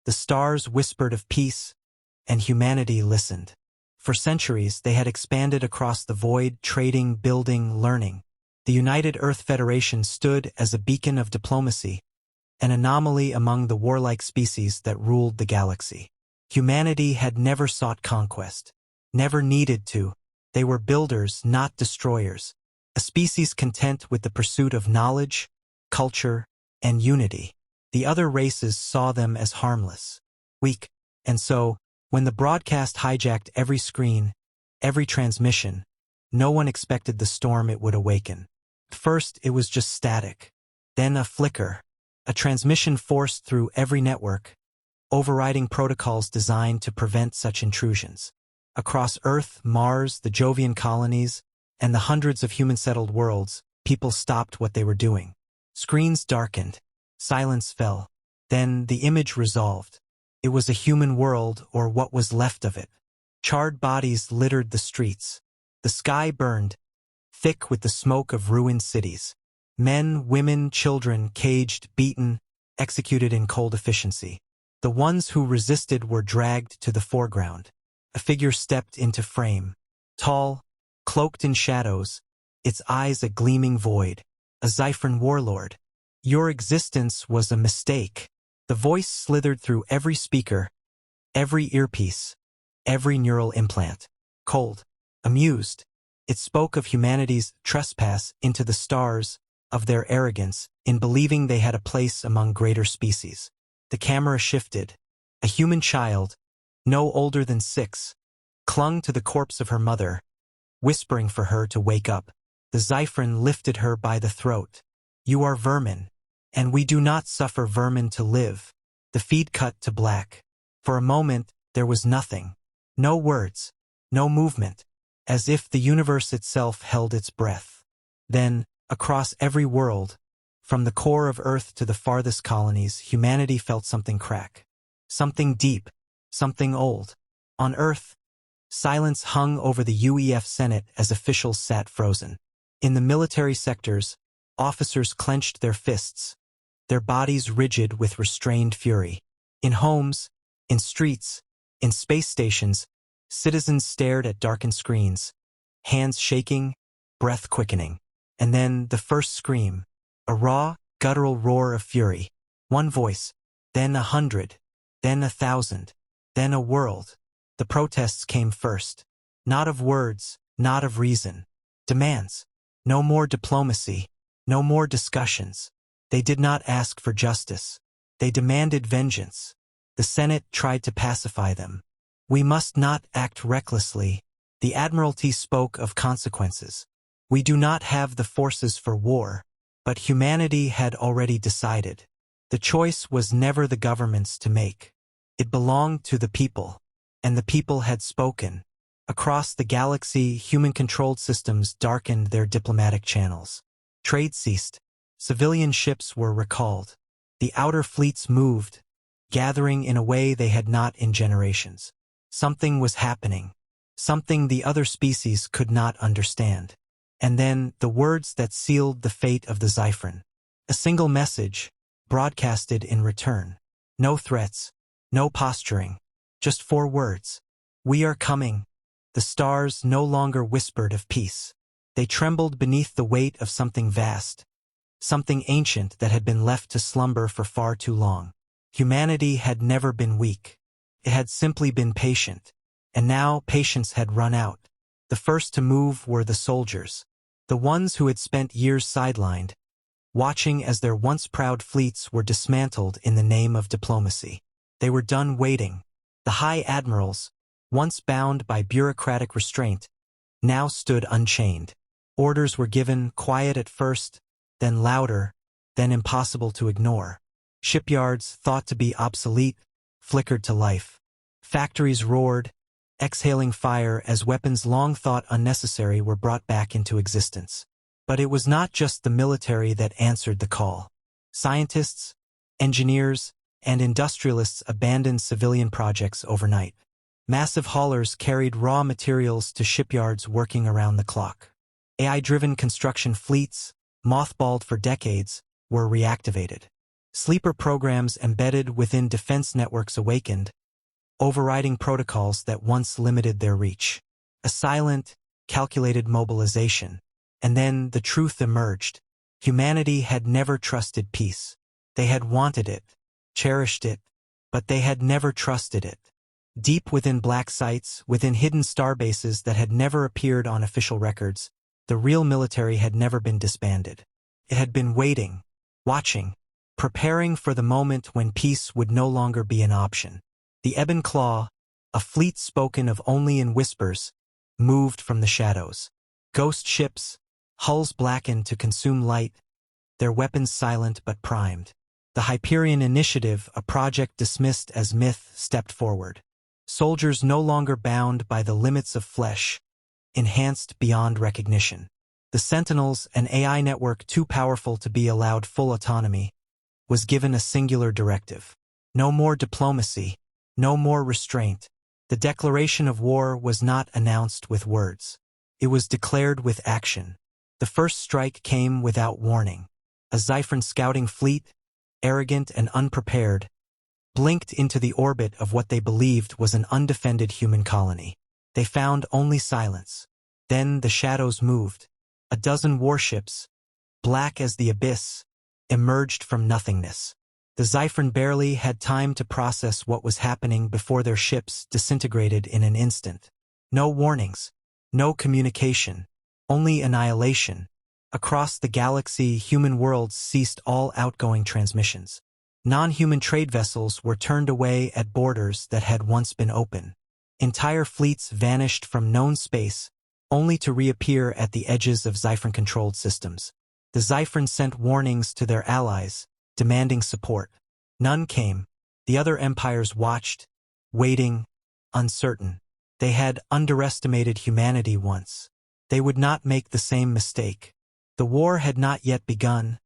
The stars whispered of peace, and humanity listened. For centuries, they had expanded across the void, trading, building, learning. The United Earth Federation stood as a beacon of diplomacy, an anomaly among the warlike species that ruled the galaxy. Humanity had never sought conquest, never needed to. They were builders, not destroyers, a species content with the pursuit of knowledge, culture, and unity. The other races saw them as harmless, weak, and so, when the broadcast hijacked every screen, every transmission, no one expected the storm it would awaken. First, it was just static. Then a flicker, a transmission forced through every network, overriding protocols designed to prevent such intrusions. Across Earth, Mars, the Jovian colonies, and the hundreds of human-settled worlds, people stopped what they were doing. Screens darkened. Silence fell. Then the image resolved. It was a human world, or what was left of it. Charred bodies littered the streets. The sky burned, thick with the smoke of ruined cities. Men, women, children, caged, beaten, executed in cold efficiency. The ones who resisted were dragged to the foreground. A figure stepped into frame. Tall, cloaked in shadows, its eyes a gleaming void. A Zyphran warlord. Your existence was a mistake. The voice slithered through every speaker, every earpiece, every neural implant. Cold, amused, it spoke of humanity's trespass into the stars, of their arrogance in believing they had a place among greater species. The camera shifted. A human child, no older than 6, clung to the corpse of her mother, whispering for her to wake up. The Zyphran lifted her by the throat. You are vermin, and we do not suffer vermin to live. The feed cut to black. For a moment, there was nothing. No words, no movement, as if the universe itself held its breath. Then, across every world, from the core of Earth to the farthest colonies, humanity felt something crack. Something deep, something old. On Earth, silence hung over the UEF Senate as officials sat frozen. In the military sectors, officers clenched their fists, their bodies rigid with restrained fury. In homes, in streets, in space stations, citizens stared at darkened screens, hands shaking, breath quickening. And then the first scream, a raw, guttural roar of fury. One voice, then 100, then 1,000, then a world. The protests came first. Not of words, not of reason. Demands. No more diplomacy, no more discussions. They did not ask for justice. They demanded vengeance. The Senate tried to pacify them. We must not act recklessly. The Admiralty spoke of consequences. We do not have the forces for war, but humanity had already decided. The choice was never the government's to make. It belonged to the people, and the people had spoken. Across the galaxy, human-controlled systems darkened their diplomatic channels. Trade ceased. Civilian ships were recalled. The outer fleets moved, gathering in a way they had not in generations. Something was happening, something the other species could not understand. And then the words that sealed the fate of the Zyphran. A single message, broadcasted in return. No threats, no posturing, just 4 words. We are coming. The stars no longer whispered of peace. They trembled beneath the weight of something vast, something ancient that had been left to slumber for far too long. Humanity had never been weak. It had simply been patient. And now patience had run out. The first to move were the soldiers, the ones who had spent years sidelined, watching as their once proud fleets were dismantled in the name of diplomacy. They were done waiting. The high admirals, once bound by bureaucratic restraint, now stood unchained. Orders were given, quiet at first, then louder, then impossible to ignore. Shipyards, thought to be obsolete, flickered to life. Factories roared, exhaling fire as weapons long thought unnecessary were brought back into existence. But it was not just the military that answered the call. Scientists, engineers, and industrialists abandoned civilian projects overnight. Massive haulers carried raw materials to shipyards working around the clock. AI-driven construction fleets, mothballed for decades, were reactivated. Sleeper programs embedded within defense networks awakened, overriding protocols that once limited their reach. A silent, calculated mobilization. And then the truth emerged. Humanity had never trusted peace. They had wanted it, cherished it, but they had never trusted it. Deep within black sites, within hidden starbases that had never appeared on official records, the real military had never been disbanded. It had been waiting, watching, preparing for the moment when peace would no longer be an option. The Ebon Claw, a fleet spoken of only in whispers, moved from the shadows. Ghost ships, hulls blackened to consume light, their weapons silent but primed. The Hyperion Initiative, a project dismissed as myth, stepped forward. Soldiers no longer bound by the limits of flesh, enhanced beyond recognition. The Sentinels, an AI network too powerful to be allowed full autonomy, was given a singular directive. No more diplomacy, no more restraint. The declaration of war was not announced with words. It was declared with action. The first strike came without warning. A Zyphron scouting fleet, arrogant and unprepared, blinked into the orbit of what they believed was an undefended human colony. They found only silence. Then the shadows moved. A dozen warships, black as the abyss, emerged from nothingness. The Zyphron barely had time to process what was happening before their ships disintegrated in an instant. No warnings, no communication, only annihilation. Across the galaxy, human worlds ceased all outgoing transmissions. Non-human trade vessels were turned away at borders that had once been open. Entire fleets vanished from known space, only to reappear at the edges of Zyphron-controlled systems. The Zyphron sent warnings to their allies, demanding support. None came. The other empires watched, waiting, uncertain. They had underestimated humanity once. They would not make the same mistake. The war had not yet begun,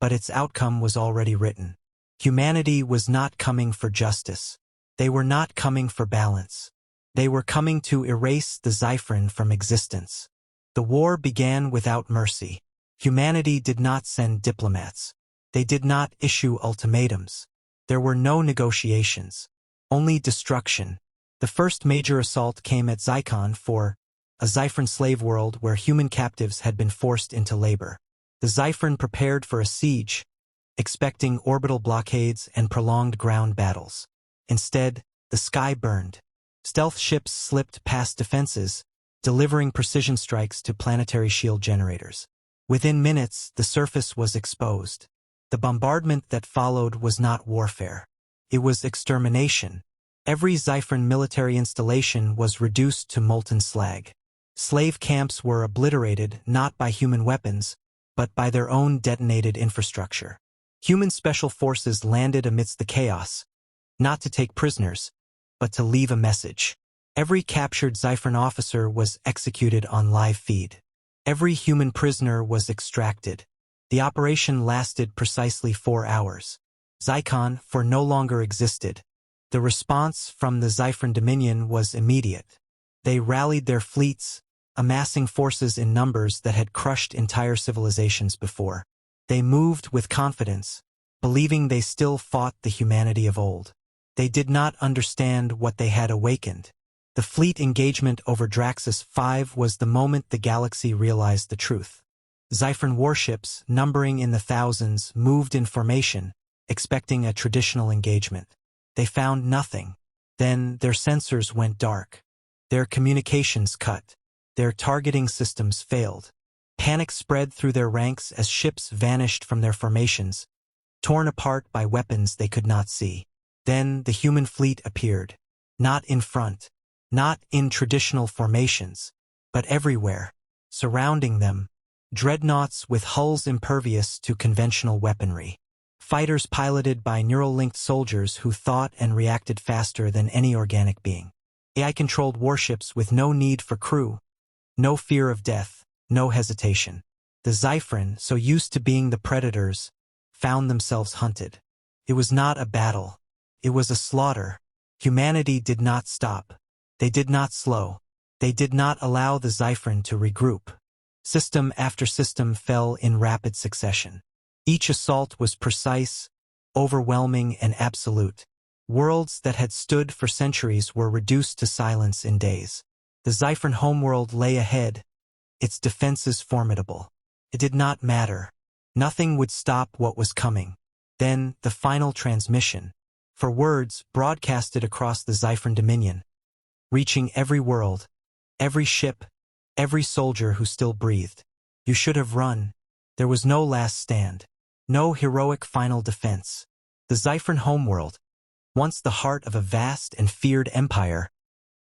but its outcome was already written. Humanity was not coming for justice. They were not coming for balance. They were coming to erase the Zyphron from existence. The war began without mercy. Humanity did not send diplomats. They did not issue ultimatums. There were no negotiations, only destruction. The first major assault came at Zycon for a Zyphron slave world where human captives had been forced into labor. The Zyphron prepared for a siege, expecting orbital blockades and prolonged ground battles. Instead, the sky burned. Stealth ships slipped past defenses, delivering precision strikes to planetary shield generators. Within minutes, the surface was exposed. The bombardment that followed was not warfare. It was extermination. Every Zyphron military installation was reduced to molten slag. Slave camps were obliterated not by human weapons, but by their own detonated infrastructure. Human special forces landed amidst the chaos, not to take prisoners, but to leave a message. Every captured Zyphron officer was executed on live feed. Every human prisoner was extracted. The operation lasted precisely 4 hours. Zycon no longer existed. The response from the Zyphron Dominion was immediate. They rallied their fleets, amassing forces in numbers that had crushed entire civilizations before. They moved with confidence, believing they still fought the humanity of old. They did not understand what they had awakened. The fleet engagement over Draxus 5 was the moment the galaxy realized the truth. Zyphron warships, numbering in the thousands, moved in formation, expecting a traditional engagement. They found nothing. Then their sensors went dark. Their communications cut. Their targeting systems failed. Panic spread through their ranks as ships vanished from their formations, torn apart by weapons they could not see. Then the human fleet appeared. Not in front, not in traditional formations, but everywhere. Surrounding them, dreadnoughts with hulls impervious to conventional weaponry. Fighters piloted by neural-linked soldiers who thought and reacted faster than any organic being. AI-controlled warships with no need for crew, no fear of death, no hesitation. The Zyphron, so used to being the predators, found themselves hunted. It was not a battle. It was a slaughter. Humanity did not stop. They did not slow. They did not allow the Zyphron to regroup. System after system fell in rapid succession. Each assault was precise, overwhelming and absolute. Worlds that had stood for centuries were reduced to silence in days. The Xiphern homeworld lay ahead, its defenses formidable. It did not matter. Nothing would stop what was coming. Then, the final transmission. For words broadcasted across the Xiphern dominion, reaching every world, every ship, every soldier who still breathed. You should have run. There was no last stand. No heroic final defense. The Xiphern homeworld, once the heart of a vast and feared empire,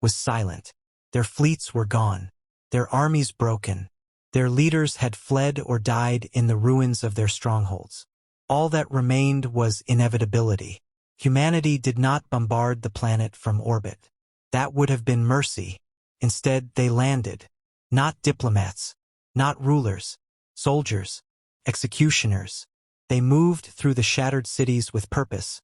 was silent. Their fleets were gone. Their armies broken. Their leaders had fled or died in the ruins of their strongholds. All that remained was inevitability. Humanity did not bombard the planet from orbit. That would have been mercy. Instead, they landed. Not diplomats. Not rulers. Soldiers. Executioners. They moved through the shattered cities with purpose,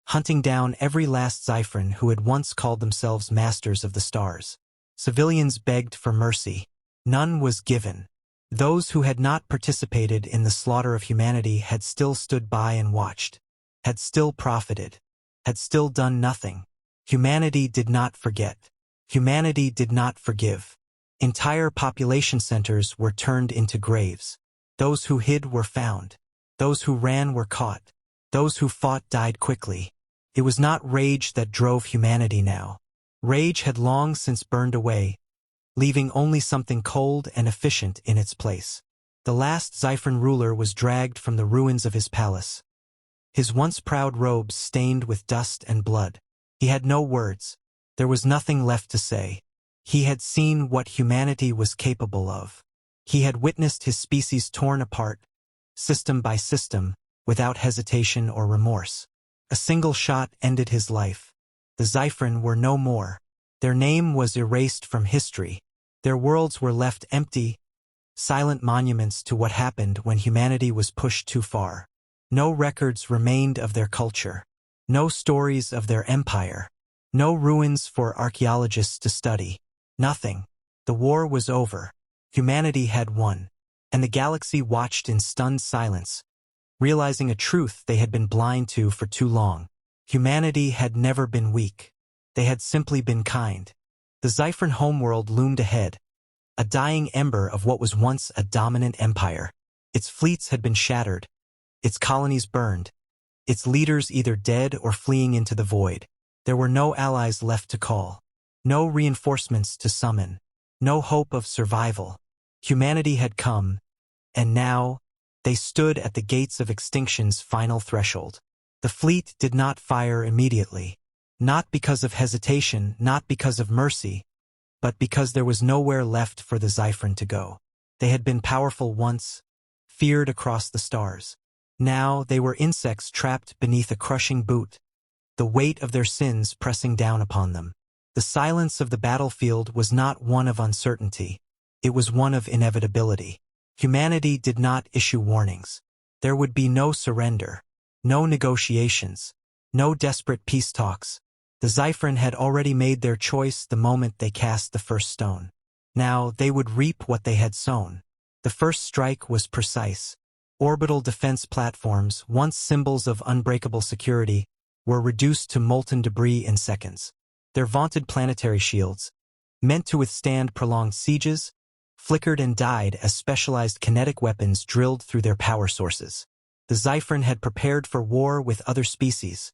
hunting down every last Xiphern who had once called themselves masters of the stars. Civilians begged for mercy. None was given. Those who had not participated in the slaughter of humanity had still stood by and watched, had still profited, had still done nothing. Humanity did not forget. Humanity did not forgive. Entire population centers were turned into graves. Those who hid were found. Those who ran were caught. Those who fought died quickly. It was not rage that drove humanity now. Rage had long since burned away, leaving only something cold and efficient in its place. The last Xiphern ruler was dragged from the ruins of his palace, his once proud robes stained with dust and blood. He had no words. There was nothing left to say. He had seen what humanity was capable of. He had witnessed his species torn apart, system by system, without hesitation or remorse. A single shot ended his life. The Xiphern were no more. Their name was erased from history. Their worlds were left empty, silent monuments to what happened when humanity was pushed too far. No records remained of their culture. No stories of their empire. No ruins for archaeologists to study. Nothing. The war was over. Humanity had won. And the galaxy watched in stunned silence, realizing a truth they had been blind to for too long. Humanity had never been weak. They had simply been kind. The Xiphern homeworld loomed ahead, a dying ember of what was once a dominant empire. Its fleets had been shattered, its colonies burned, its leaders either dead or fleeing into the void. There were no allies left to call, no reinforcements to summon, no hope of survival. Humanity had come, and now they stood at the gates of extinction's final threshold. The fleet did not fire immediately. Not because of hesitation, not because of mercy, but because there was nowhere left for the Xiphern to go. They had been powerful once, feared across the stars. Now they were insects trapped beneath a crushing boot, the weight of their sins pressing down upon them. The silence of the battlefield was not one of uncertainty. It was one of inevitability. Humanity did not issue warnings. There would be no surrender, no negotiations, no desperate peace talks. The Xiphern had already made their choice the moment they cast the first stone. Now they would reap what they had sown. The first strike was precise. Orbital defense platforms, once symbols of unbreakable security, were reduced to molten debris in seconds. Their vaunted planetary shields, meant to withstand prolonged sieges, flickered and died as specialized kinetic weapons drilled through their power sources. The Xiphern had prepared for war with other species,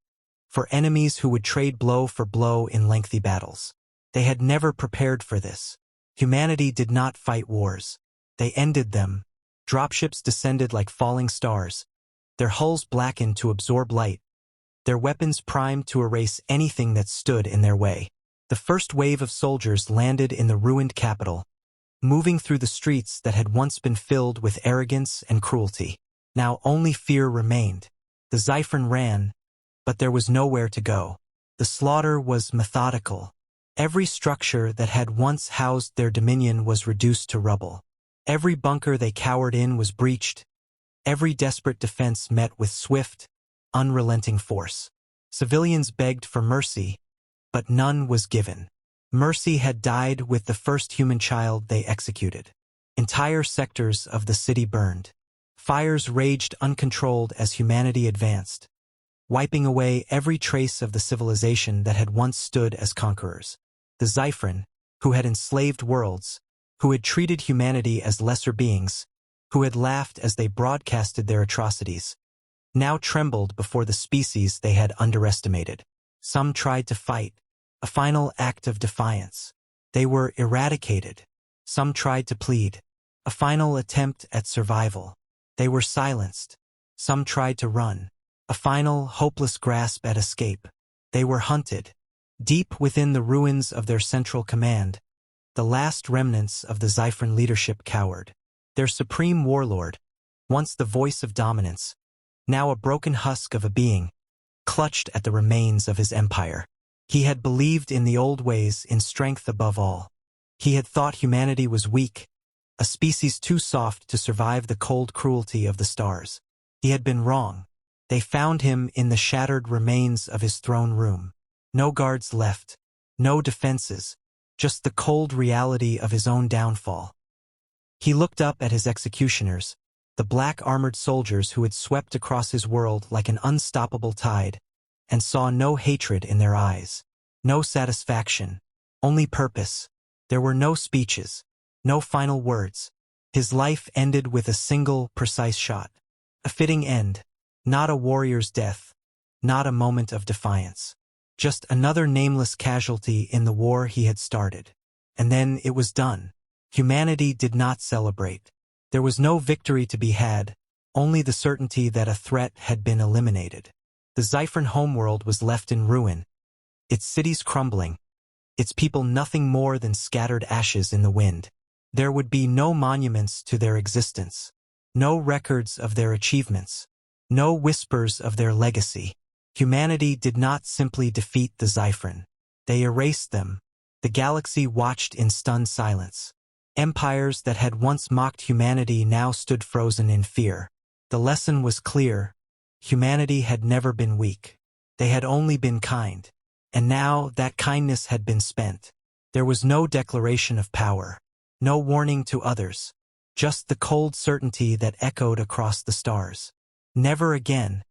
for enemies who would trade blow for blow in lengthy battles. They had never prepared for this. Humanity did not fight wars. They ended them. Dropships descended like falling stars, their hulls blackened to absorb light, their weapons primed to erase anything that stood in their way. The first wave of soldiers landed in the ruined capital, moving through the streets that had once been filled with arrogance and cruelty. Now only fear remained. The Xiphern ran, but there was nowhere to go. The slaughter was methodical. Every structure that had once housed their dominion was reduced to rubble. Every bunker they cowered in was breached. Every desperate defense met with swift, unrelenting force. Civilians begged for mercy, but none was given. Mercy had died with the first human child they executed. Entire sectors of the city burned. Fires raged uncontrolled as humanity advanced. wiping away every trace of the civilization that had once stood as conquerors. The Xiphrin, who had enslaved worlds, who had treated humanity as lesser beings, who had laughed as they broadcasted their atrocities, now trembled before the species they had underestimated. Some tried to fight, a final act of defiance. They were eradicated. Some tried to plead, a final attempt at survival. They were silenced. Some tried to run, a final hopeless grasp at escape. They were hunted. Deep within the ruins of their central command, the last remnants of the Xiphrin leadership cowered. Their supreme warlord, once the voice of dominance, now a broken husk of a being, clutched at the remains of his empire. He had believed in the old ways, in strength above all. He had thought humanity was weak, a species too soft to survive the cold cruelty of the stars. He had been wrong. They found him in the shattered remains of his throne room. No guards left, no defenses, just the cold reality of his own downfall. He looked up at his executioners, the black-armored soldiers who had swept across his world like an unstoppable tide, and saw no hatred in their eyes, no satisfaction, only purpose. There were no speeches, no final words. His life ended with a single, precise shot. A fitting end, not a warrior's death, not a moment of defiance. Just another nameless casualty in the war he had started. And then it was done. Humanity did not celebrate. There was no victory to be had, only the certainty that a threat had been eliminated. The Xiphrin homeworld was left in ruin, its cities crumbling, its people nothing more than scattered ashes in the wind. There would be no monuments to their existence, no records of their achievements, no whispers of their legacy. Humanity did not simply defeat the Xiphrin. They erased them. The galaxy watched in stunned silence. Empires that had once mocked humanity now stood frozen in fear. The lesson was clear. Humanity had never been weak. They had only been kind. And now that kindness had been spent. There was no declaration of power, no warning to others, just the cold certainty that echoed across the stars. Never again.